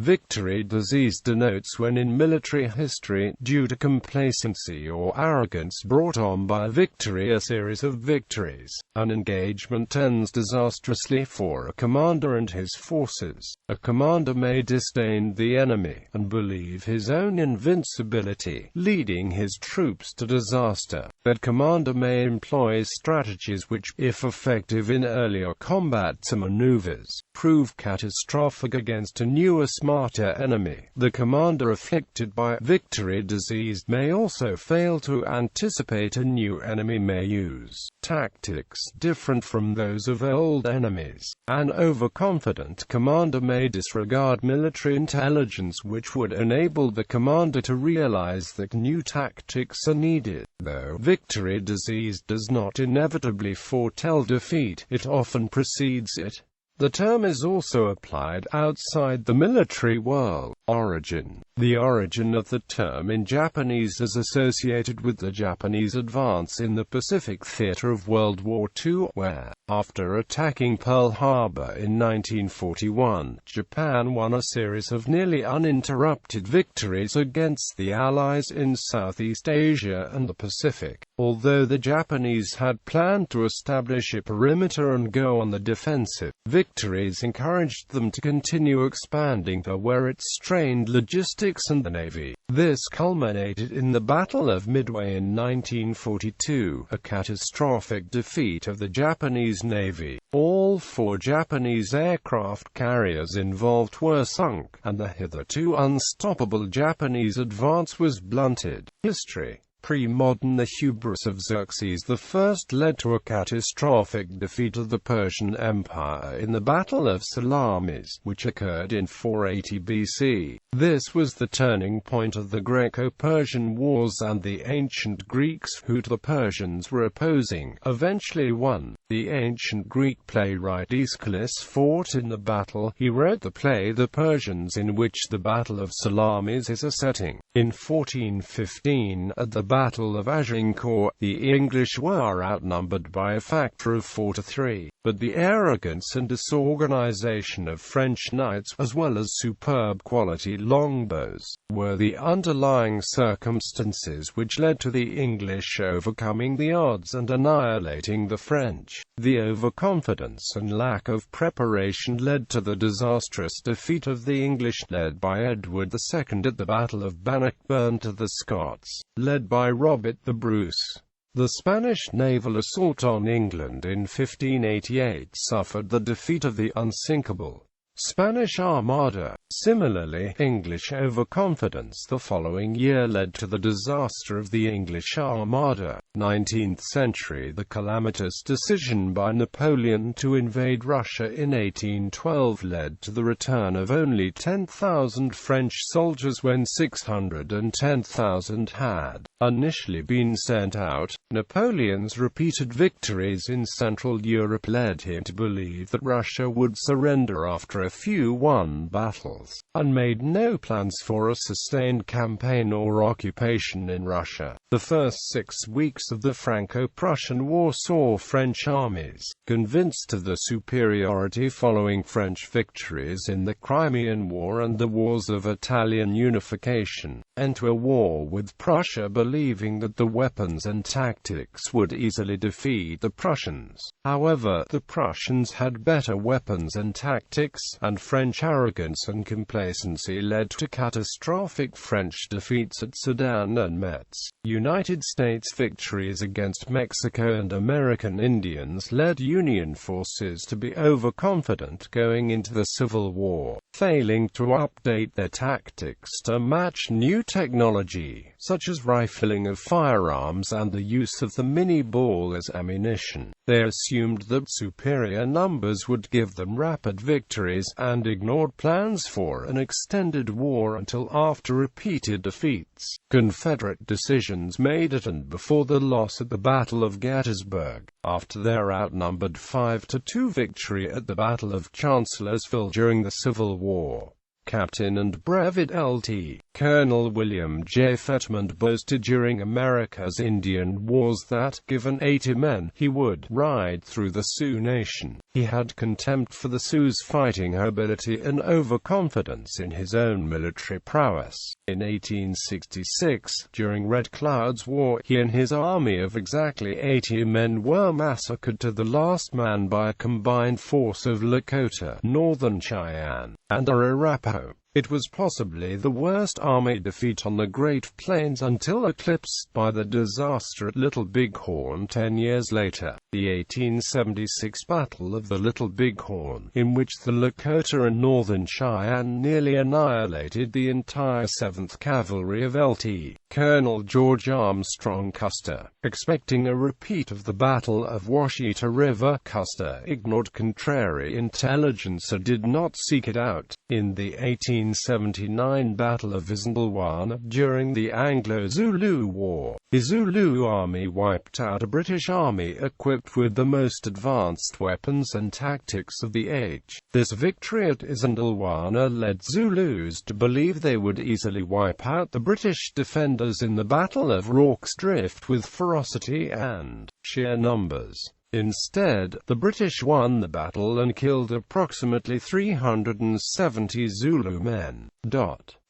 victory disease denotes when in military history, due to complacency or arrogance brought on by victory, a series of victories, an engagement ends disastrously for a commander and his forces. A commander may disdain the enemy, and believe his own invincibility, leading his troops to disaster. That commander may employ strategies which, if effective in earlier combats or maneuvers, prove catastrophic against a newer, smarter enemy. The commander afflicted by victory disease may also fail to anticipate a new enemy, may use tactics different from those of old enemies. An overconfident commander may disregard military intelligence which would enable the commander to realize that new tactics are needed. Though victory disease does not inevitably foretell defeat, it often precedes it. The term is also applied outside the military world. Origin. The origin of the term in Japanese is associated with the Japanese advance in the Pacific theater of World War II, where, after attacking Pearl Harbor in 1941, Japan won a series of nearly uninterrupted victories against the Allies in Southeast Asia and the Pacific. Although the Japanese had planned to establish a perimeter and go on the defensive, victories encouraged them to continue expanding to where it strained logistics and the Navy. This culminated in the Battle of Midway in 1942, a catastrophic defeat of the Japanese Navy. All 4 Japanese aircraft carriers involved were sunk, and the hitherto unstoppable Japanese advance was blunted. History. Pre-modern, the hubris of Xerxes I led to a catastrophic defeat of the Persian Empire in the Battle of Salamis, which occurred in 480 BC. This was the turning point of the Greco-Persian Wars, and the ancient Greeks, who the Persians were opposing, eventually won. The ancient Greek playwright Aeschylus fought in the battle. He wrote the play The Persians, in which the Battle of Salamis is a setting. In 1415, at the Battle of Agincourt, the English were outnumbered by a factor of 4 to 3, but the arrogance and disorganization of French knights, as well as superb quality longbows, were the underlying circumstances which led to the English overcoming the odds and annihilating the French. The overconfidence and lack of preparation led to the disastrous defeat of the English, led by Edward II at the Battle of Bannockburn, to the Scots, led by Robert the Bruce. The Spanish naval assault on England in 1588 suffered the defeat of the unsinkable Spanish Armada. Similarly, English overconfidence the following year led to the disaster of the English Armada. 19th century, the calamitous decision by Napoleon to invade Russia in 1812 led to the return of only 10,000 French soldiers when 610,000 had initially been sent out. Napoleon's repeated victories in Central Europe led him to believe that Russia would surrender after a few won battles, and made no plans for a sustained campaign or occupation in Russia. The first 6 weeks of the Franco-Prussian War saw French armies, convinced of the superiority following French victories in the Crimean War and the wars of Italian unification, enter a war with Prussia, believing that the weapons and tactics would easily defeat the Prussians. However, the Prussians had better weapons and tactics, and French arrogance and complacency led to catastrophic French defeats at Sedan and Metz. United States victories against Mexico and American Indians led Union forces to be overconfident going into the Civil War, failing to update their tactics to match new technology, such as rifling of firearms and the use of the mini-ball as ammunition. They assumed that superior numbers would give them rapid victories, and ignored plans for an extended war until after repeated defeats. Confederate decisions made at and before the loss at the Battle of Gettysburg, after their outnumbered 5-2 victory at the Battle of Chancellorsville during the Civil War. Captain and Brevet Lt. Colonel William J. Fetmond boasted during America's Indian Wars that, given 80 men, he would ride through the Sioux Nation. He had contempt for the Sioux' fighting ability and overconfidence in his own military prowess. In 1866, during Red Cloud's War, he and his army of exactly 80 men were massacred to the last man by a combined force of Lakota, Northern Cheyenne, and Arapaho. It was possibly the worst army defeat on the Great Plains until eclipsed by the disaster at Little Bighorn 10 years later, the 1876 Battle of the Little Bighorn, in which the Lakota and Northern Cheyenne nearly annihilated the entire 7th Cavalry of Lt. Colonel George Armstrong Custer. Expecting a repeat of the Battle of Washita River, Custer ignored contrary intelligence and did not seek it out. In the 1879 Battle of Isandlwana, during the Anglo-Zulu War, the Zulu army wiped out a British army equipped with the most advanced weapons and tactics of the age. This victory at Isandlwana led Zulus to believe they would easily wipe out the British defenders in the Battle of Rorke's Drift with ferocity and sheer numbers. Instead, the British won the battle and killed approximately 370 Zulu men.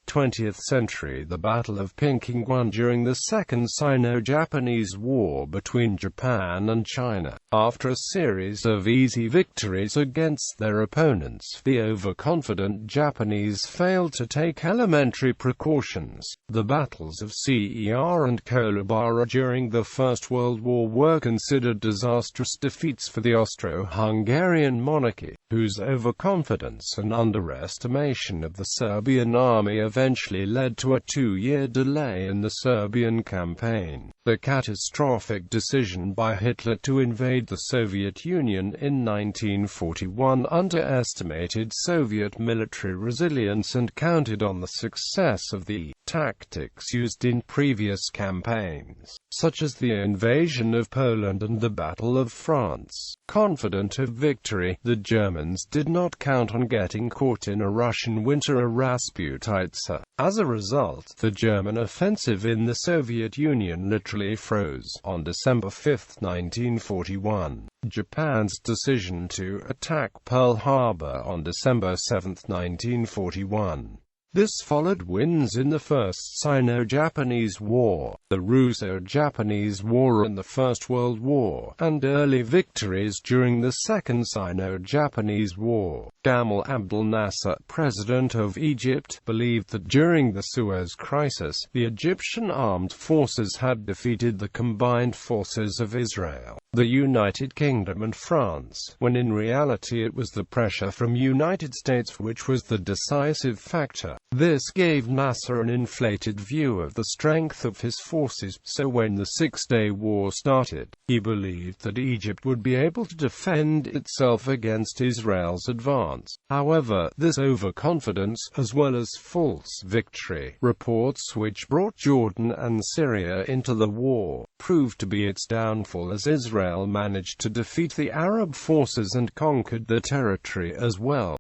20th century. The Battle of Pinkingwan during the Second Sino-Japanese War between Japan and China. After a series of easy victories against their opponents, the overconfident Japanese failed to take elementary precautions. The battles of Cer and Kolubara during the First World War were considered disastrous defeats for the Austro-Hungarian monarchy, whose overconfidence and underestimation of the Serbian army eventually led to a 2-year delay in the Serbian campaign. The catastrophic decision by Hitler to invade the Soviet Union in 1941 underestimated Soviet military resilience and counted on the success of the tactics used in previous campaigns, such as the invasion of Poland and the Battle of France. Confident of victory, the Germans did not count on getting caught in a Russian winter or Rasputitsa. As a result, the German offensive in the Soviet Union literally froze. On December 5, 1941, Japan's decision to attack Pearl Harbor on December 7, 1941. This followed wins in the First Sino-Japanese War, the Russo-Japanese War and the First World War, and early victories during the Second Sino-Japanese War. Gamal Abdel Nasser, president of Egypt, believed that during the Suez Crisis, the Egyptian armed forces had defeated the combined forces of Israel, the United Kingdom and France, when in reality it was the pressure from United States which was the decisive factor. This gave Nasser an inflated view of the strength of his forces, so when the Six-Day War started, he believed that Egypt would be able to defend itself against Israel's advance. However, this overconfidence, as well as false victory reports which brought Jordan and Syria into the war, proved to be its downfall as Israel managed to defeat the Arab forces and conquered the territory as well.